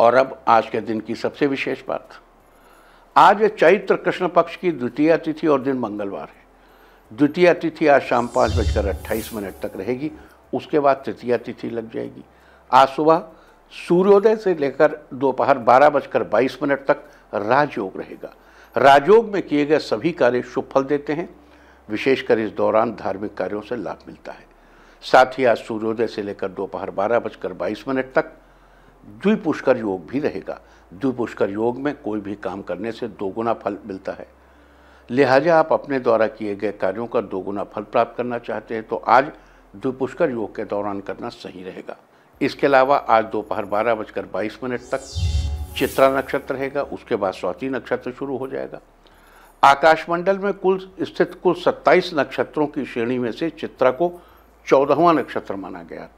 और अब आज के दिन की सबसे विशेष बात, आज चैत्र कृष्ण पक्ष की द्वितीया तिथि और दिन मंगलवार है। द्वितीया तिथि आज शाम 5:28 तक रहेगी, उसके बाद तृतीया तिथि लग जाएगी। आज सुबह सूर्योदय से लेकर दोपहर 12:22 तक राजयोग रहेगा। राजयोग में किए गए सभी कार्य शुभ फल देते हैं, विशेषकर इस दौरान धार्मिक कार्यों से लाभ मिलता है। साथ ही आज सूर्योदय से लेकर दोपहर 12:22 तक द्विपुष्कर योग भी रहेगा। द्विपुष्कर योग में कोई भी काम करने से दोगुना फल मिलता है, लिहाजा आप अपने द्वारा किए गए कार्यों का दोगुना फल प्राप्त करना चाहते हैं तो आज द्विपुष्कर योग के दौरान करना सही रहेगा। इसके अलावा आज दोपहर 12:22 तक चित्रा नक्षत्र रहेगा, उसके बाद स्वाति नक्षत्र शुरू हो जाएगा। आकाशमंडल में स्थित कुल 27 नक्षत्रों की श्रेणी में से चित्रा को 14वां नक्षत्र माना गया,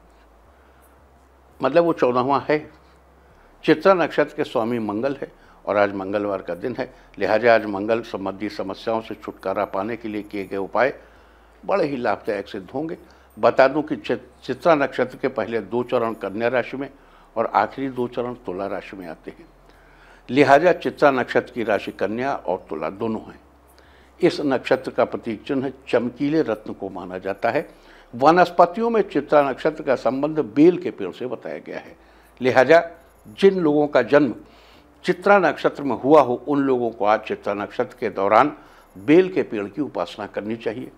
मतलब वो 14वां है। चित्रा नक्षत्र के स्वामी मंगल है और आज मंगलवार का दिन है, लिहाजा आज मंगल संबंधी समस्याओं से छुटकारा पाने के लिए किए गए उपाय बड़े ही लाभदायक सिद्ध होंगे। बता दूं कि चित्रा नक्षत्र के पहले 2 चरण कन्या राशि में और आखिरी 2 चरण तुला राशि में आते हैं, लिहाजा चित्रा नक्षत्र की राशि कन्या और तुला दोनों हैं। इस नक्षत्र का प्रतीक चिन्ह चमकीले रत्न को माना जाता है। वनस्पतियों में चित्रा नक्षत्र का संबंध बेल के पेड़ से बताया गया है, लिहाजा जिन लोगों का जन्म चित्रा नक्षत्र में हुआ हो उन लोगों को आज चित्रा नक्षत्र के दौरान बेल के पेड़ की उपासना करनी चाहिए।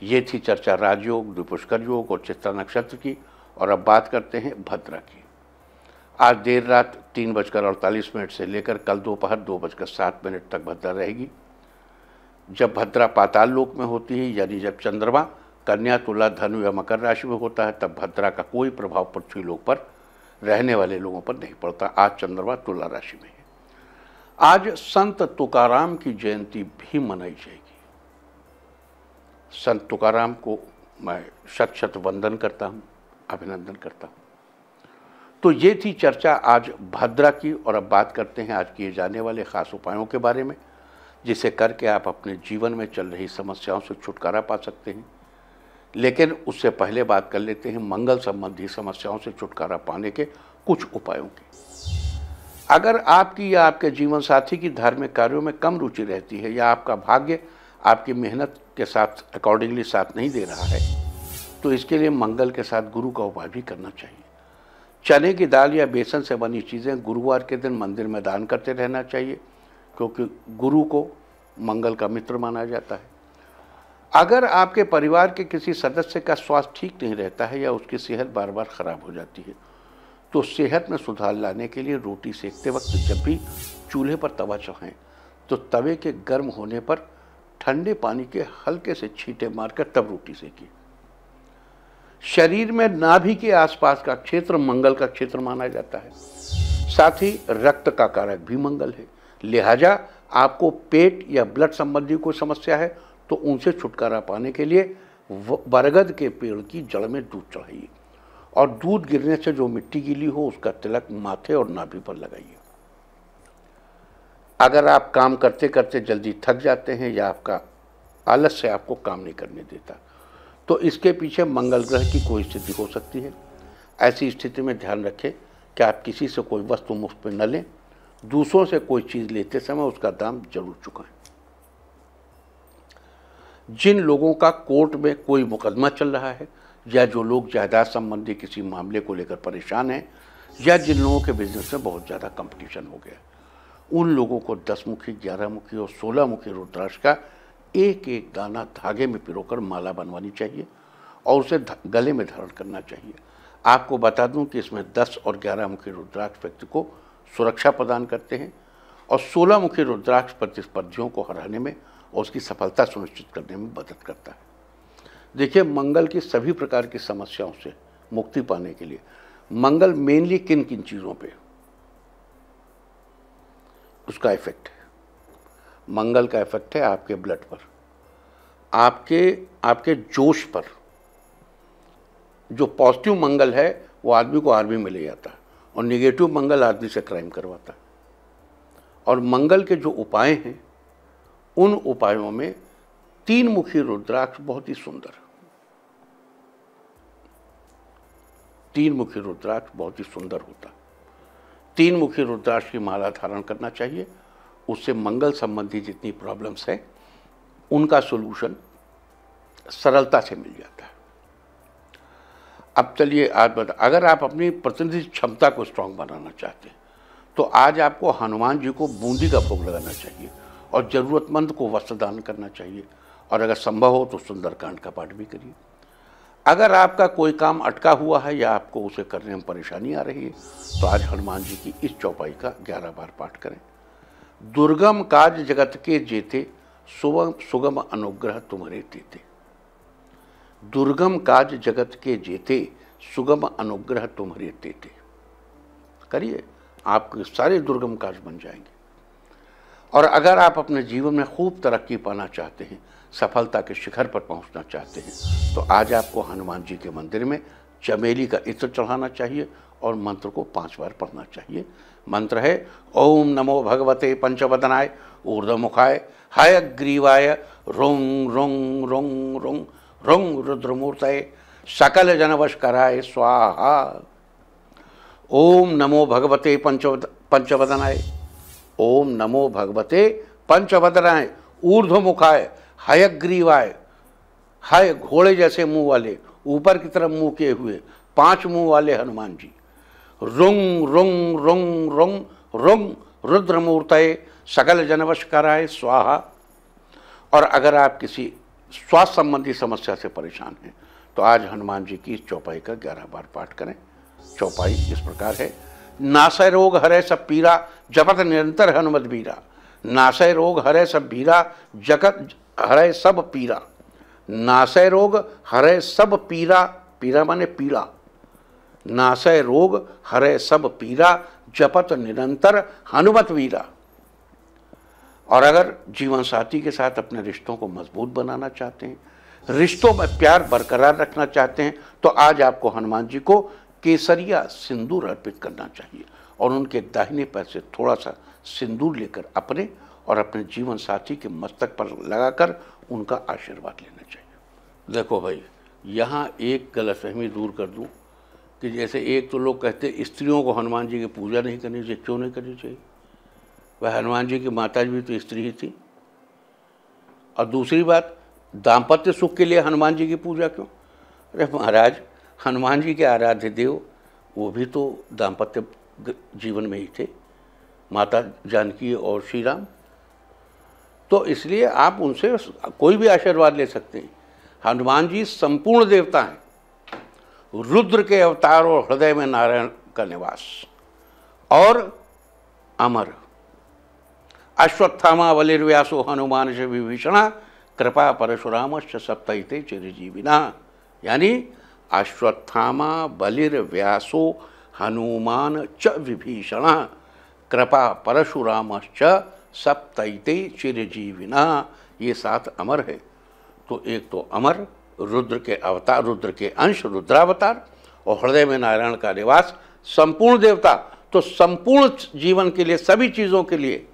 ये थी चर्चा राजयोग, द्विपुष्कर योग और चित्रा नक्षत्र की। और अब बात करते हैं भद्रा की। आज देर रात 3:48 से लेकर कल दोपहर 2:07 तक भद्रा रहेगी। जब भद्रा पाताल लोक में होती है, यानी जब चंद्रमा कन्या, तुला, धनु या मकर राशि में होता है, तब भद्रा का कोई प्रभाव पृथ्वी लोक पर रहने वाले लोगों पर नहीं पड़ता। आज चंद्रमा तुला राशि में है। आज संत तुकाराम की जयंती भी मनाई जाएगी। संत तुकाराम को मैं शत शत वंदन करता हूँ, अभिनंदन करता हूँ। तो ये थी चर्चा आज भद्रा की। और अब बात करते हैं आज किए जाने वाले खास उपायों के बारे में, जिसे करके आप अपने जीवन में चल रही समस्याओं से छुटकारा पा सकते हैं। लेकिन उससे पहले बात कर लेते हैं मंगल संबंधी समस्याओं से छुटकारा पाने के कुछ उपायों की। अगर आपकी या आपके जीवन साथी की धार्मिक कार्यों में कम रुचि रहती है या आपका भाग्य आपकी मेहनत के साथ अकॉर्डिंगली साथ नहीं दे रहा है, तो इसके लिए मंगल के साथ गुरु का उपाय भी करना चाहिए। चने की दाल या बेसन से बनी चीज़ें गुरुवार के दिन मंदिर में दान करते रहना चाहिए, क्योंकि गुरु को मंगल का मित्र माना जाता है। अगर आपके परिवार के किसी सदस्य का स्वास्थ्य ठीक नहीं रहता है या उसकी सेहत बार बार खराब हो जाती है, तो सेहत में सुधार लाने के लिए रोटी सेकते वक्त जब भी चूल्हे पर तवा चढ़ाएं तो तवे के गर्म होने पर ठंडे पानी के हल्के से छींटे मारकर तब रोटी सेकिए। शरीर में नाभि के आसपास का क्षेत्र मंगल का क्षेत्र माना जाता है। साथ ही रक्त का कारक भी मंगल है, लिहाजा आपको पेट या ब्लड संबंधी कोई समस्या है तो उनसे छुटकारा पाने के लिए बरगद के पेड़ की जड़ में दूध चढ़ाइए और दूध गिरने से जो मिट्टी गीली हो उसका तिलक माथे और नाभि पर लगाइए। अगर आप काम करते करते जल्दी थक जाते हैं या आपका आलस से आपको काम नहीं करने देता, तो इसके पीछे मंगल ग्रह की कोई स्थिति हो सकती है। ऐसी स्थिति में ध्यान रखें कि आप किसी से कोई वस्तु मुफ्त में न लें। दूसरों से कोई चीज़ लेते समय उसका दाम जरूर चुकाएं। जिन लोगों का कोर्ट में कोई मुकदमा चल रहा है या जो लोग जायदाद संबंधी किसी मामले को लेकर परेशान हैं या जिन लोगों के बिजनेस में बहुत ज़्यादा कंपटीशन हो गया, उन लोगों को 10 मुखी, 11 मुखी और 16 मुखी रुद्राक्ष का एक एक दाना धागे में पिरोकर माला बनवानी चाहिए और उसे गले में धारण करना चाहिए। आपको बता दूं कि इसमें 10 और 11 मुखी रुद्राक्ष व्यक्ति को सुरक्षा प्रदान करते हैं और 16 मुखी रुद्राक्ष प्रतिस्पर्धियों को हराने में और उसकी सफलता सुनिश्चित करने में मदद करता है। देखिए, मंगल की सभी प्रकार की समस्याओं से मुक्ति पाने के लिए मंगल मेनली किन किन चीज़ों पे उसका इफेक्ट है। मंगल का इफेक्ट है आपके ब्लड पर, आपके जोश पर। जो पॉजिटिव मंगल है वो आदमी को आर्मी में ले जाता है और नेगेटिव मंगल आदमी से क्राइम करवाता है। और मंगल के जो उपाय हैं उन उपायों में 3 मुखी रुद्राक्ष बहुत ही सुंदर, 3 मुखी रुद्राक्ष बहुत ही सुंदर होता है। 3 मुखी रुद्राक्ष की माला धारण करना चाहिए। उससे मंगल संबंधी जितनी प्रॉब्लम्स है उनका सोल्यूशन सरलता से मिल जाता है। अब चलिए आज अगर आप अपनी प्रतिनिधि क्षमता को स्ट्रांग बनाना चाहते हैं तो आज आपको हनुमान जी को बूंदी का भोग लगाना चाहिए और ज़रूरतमंद को वस्त्र दान करना चाहिए, और अगर संभव हो तो सुंदरकांड का पाठ भी करिए। अगर आपका कोई काम अटका हुआ है या आपको उसे करने में परेशानी आ रही है तो आज हनुमान जी की इस चौपाई का 11 बार पाठ करें। दुर्गम काज जगत के जेते, सुगम अनुग्रह तुम्हारे देते। दुर्गम काज जगत के जेते, सुगम अनुग्रह तुम्हारे देते। करिए, आपके सारे दुर्गम काज बन जाएंगे। और अगर आप अपने जीवन में खूब तरक्की पाना चाहते हैं, सफलता के शिखर पर पहुंचना चाहते हैं तो आज आपको हनुमान जी के मंदिर में चमेली का इत्र चढ़ाना चाहिए और मंत्र को 5 बार पढ़ना चाहिए। मंत्र है ओम नमो भगवते पंचवदनाय ऊर्ध्वमुखाय हयग्रीवाय रों रों रों रों रों रुद्रमूर्तये सकल जनवशकराय स्वाहा। ओम नमो भगवते पंचवदनाय, ओम नमो भगवते पंचवदनाय ऊर्ध्वमुखाय हयग्रीवाय, हय घोड़े जैसे मुंह वाले, ऊपर की तरफ मुंह किए हुए 5 मुंह वाले हनुमान जी, रुंग रुंग रुंग रुंग रुंग रुद्रमूर्तये सकल जनवशकराय स्वाहा। और अगर आप किसी स्वास्थ्य संबंधी समस्या से परेशान हैं तो आज हनुमान जी की इस चौपाई का 11 बार पाठ करें। चौपाई इस प्रकार है। नासय रोग हरै सब पीरा, जपत निरंतर हनुमत बीरा। नासय रोग हरै सब पीरा, जगत हरै सब पीरा। नासय रोग हरै सब पीरा, पीरा माने पीड़ा। नासय रोग हरै सब पीरा, जपत निरंतर हनुमत वीरा। और अगर जीवन साथी के साथ अपने रिश्तों को मजबूत बनाना चाहते हैं, रिश्तों में प्यार बरकरार रखना चाहते हैं तो आज आपको हनुमान जी को केसरिया सिंदूर अर्पित करना चाहिए और उनके दाहिने पैर से थोड़ा सा सिंदूर लेकर अपने और अपने जीवन साथी के मस्तक पर लगाकर उनका आशीर्वाद लेना चाहिए। देखो भाई, यहाँ एक गलतफहमी दूर कर दूँ कि जैसे एक तो लोग कहते स्त्रियों को हनुमान जी की पूजा नहीं करनी चाहिए। क्यों नहीं करनी चाहिए? वह हनुमान जी की माता भी तो स्त्री ही थी। और दूसरी बात, दाम्पत्य सुख के लिए हनुमान जी की पूजा क्यों? अरे महाराज, हनुमान जी के आराध्य देव वो भी तो दाम्पत्य जीवन में ही थे, माता जानकी और श्री राम। तो इसलिए आप उनसे कोई भी आशीर्वाद ले सकते हैं। हनुमान जी संपूर्ण देवता हैं, रुद्र के अवतार और हृदय में नारायण का निवास, और अमर। अश्वत्थामा बलिर्व्यासो हनुमान से विभीषण, कृपा परशुरामश्च सप्तैते चिरजीविना। यानी अश्वत्थामा बलिर्व्यासो हनुमान च विभीषण, कृपा परशुरामश्च सप्तैते चिरजीविना। ये 7 अमर है। तो एक तो अमर, रुद्र के अवतार, रुद्र के अंश, रुद्रावतार, और हृदय में नारायण का निवास, संपूर्ण देवता। तो संपूर्ण जीवन के लिए, सभी चीज़ों के लिए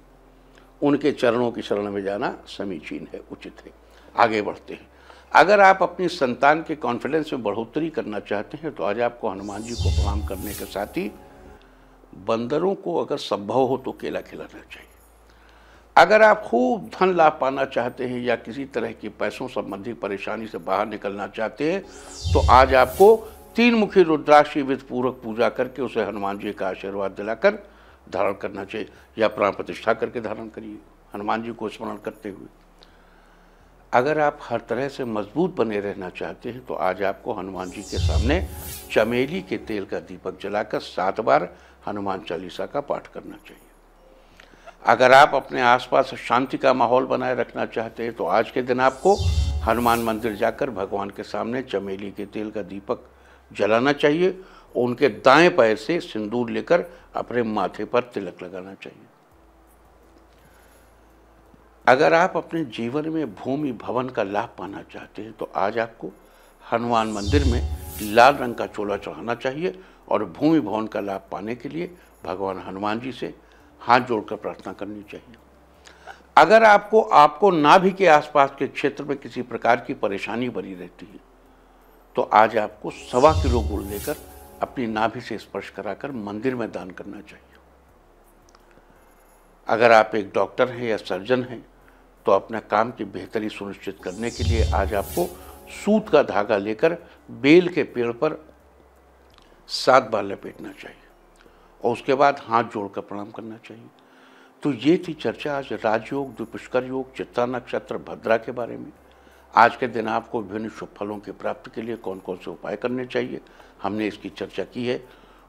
उनके चरणों की शरण में जाना समीचीन है, उचित है। आगे बढ़ते हैं। अगर आप अपनी संतान के कॉन्फिडेंस में बढ़ोतरी करना चाहते हैं तो आज आपको हनुमान जी को प्रणाम करने के साथ ही बंदरों को अगर संभव हो तो केला खिलाना चाहिए। अगर आप खूब धन लाभ पाना चाहते हैं या किसी तरह की पैसों संबंधी परेशानी से बाहर निकलना चाहते हैं तो आज आपको 3 मुखी रुद्राक्ष की विधि पूर्वक पूजा करके उसे हनुमान जी का आशीर्वाद दिलाकर धारण करना चाहिए, या प्राण प्रतिष्ठा करके धारण करिए हनुमान जी को स्मरण करते हुए। अगर आप हर तरह से मजबूत बने रहना चाहते हैं तो आज आपको हनुमान जी के सामने चमेली के तेल का दीपक जलाकर 7 बार हनुमान चालीसा का पाठ करना चाहिए। अगर आप अपने आसपास शांति का माहौल बनाए रखना चाहते हैं तो आज के दिन आपको हनुमान मंदिर जाकर भगवान के सामने चमेली के तेल का दीपक जलाना चाहिए। उनके दाएं पैर से सिंदूर लेकर अपने माथे पर तिलक लगाना चाहिए। अगर आप अपने जीवन में भूमि भवन का लाभ पाना चाहते हैं तो आज आपको हनुमान मंदिर में लाल रंग का चोला चढ़ाना चाहिए और भूमि भवन का लाभ पाने के लिए भगवान हनुमान जी से हाथ जोड़कर प्रार्थना करनी चाहिए। अगर आपको नाभि के आसपास के क्षेत्र में किसी प्रकार की परेशानी बनी रहती है तो आज आपको 1.25 किलो गुड़ लेकर अपनी नाभि से स्पर्श कराकर मंदिर में दान करना चाहिए। अगर आप एक डॉक्टर हैं या सर्जन हैं तो अपना काम की बेहतरी सुनिश्चित करने के लिए आज आपको सूत का धागा लेकर बेल के पेड़ पर 7 बार लपेटना चाहिए और उसके बाद हाथ जोड़कर प्रणाम करना चाहिए। तो ये थी चर्चा आज राजयोग, द्विपुष्कर योग, चित्ता नक्षत्र, भद्रा के बारे में। आज के दिन आपको विभिन्न शुभ फलों की प्राप्ति के लिए कौन कौन से उपाय करने चाहिए, हमने इसकी चर्चा की है।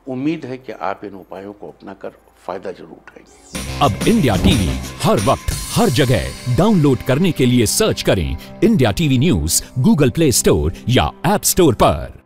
उम्मीद है कि आप इन उपायों को अपनाकर फायदा जरूर उठाएंगे। अब इंडिया टीवी हर वक्त हर जगह डाउनलोड करने के लिए सर्च करें India TV news Google play store या ऐप स्टोर पर।